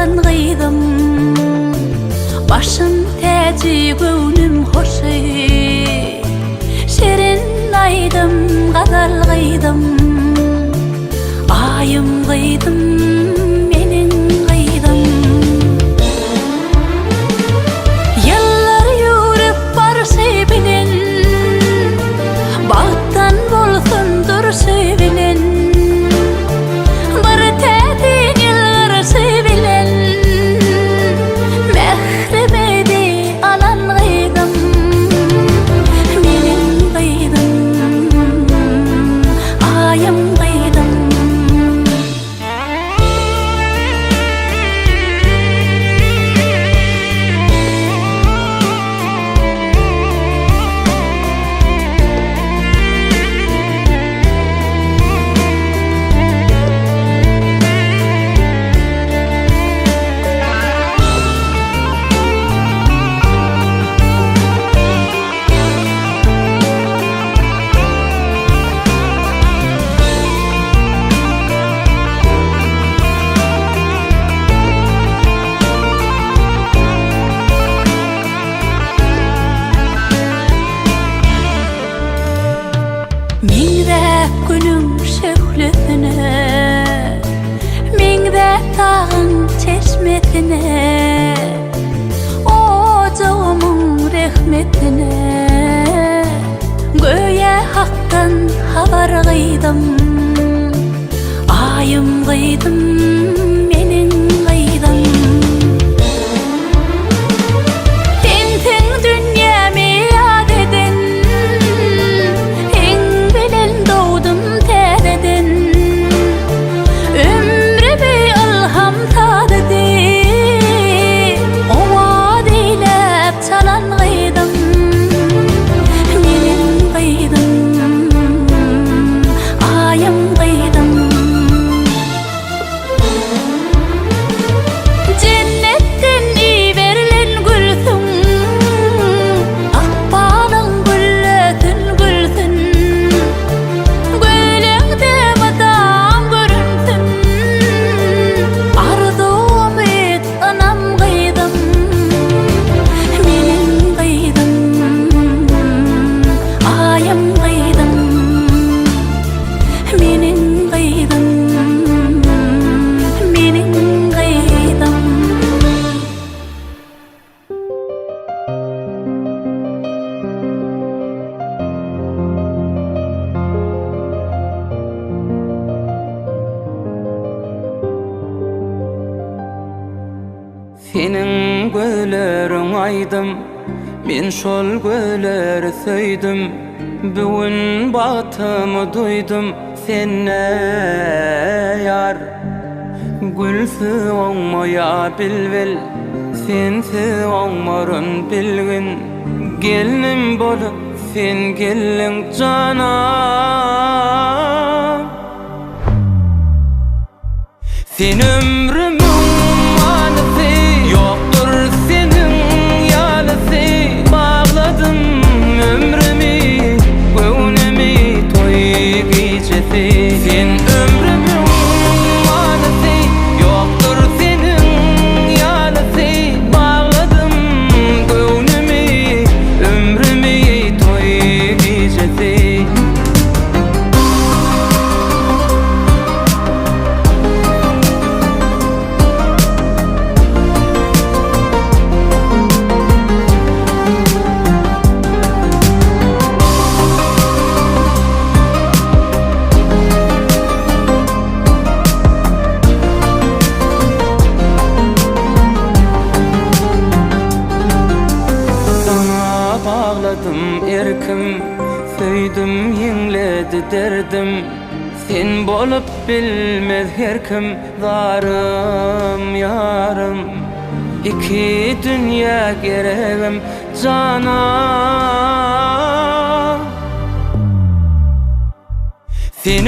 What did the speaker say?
alan gıydım. Başım teci göwnüm hoşy, şerin aydım gazal gıydım. Ayım gıydım menin gıydım. Yıllar yürüp barşy bilen, bagttan bolsundur süýbilen. Bir tätin yıllar süýbilen, mehribedi alan gıydım. Menin gıydım, ayım gıydım. Miňde günüm şöhlesine, miňde tağın çeşmesine, ojağımın rehmetine, göýe hakdan habar gıydım. Ayım gıydım, menin gıydım. Sensiň dünýämi ýad eden, ömrümi ilham tadydy. Owad eýlep çalan gıydım. Menin gıydım, ayım gıydım. Cennetden iýberilen gülsüň, akbalyň güllüsün gülsün. Göýleňde madam görünsün, arzum et anam gıydım. Menin gıydım, ayım gıydım. Menin gıydım, menin gıydım. Senin göýleriň aýdym, men şol göýleri söýdüm. Bugün batymy duýdum, senne ýar. Gülsü oňmaýa bilbil, sensi oňmaryn bilgin. Gelinim bolup sen gelliň canam. Sen ömrümüň manysy, ýokdur seniň ýalysy. Bagladym ömrümi, göwnümi toý gijesi. Sen ömrümüň manysy, ýokdur seniň ýalysy. Bagladym göwnümi, ömrümi toý gijesi. Bağladım erkim, söýdüm ýeňledi derdim. Sen bolup bilmez herkim, zarym ýarym. İki dünýä geregim canam. Sen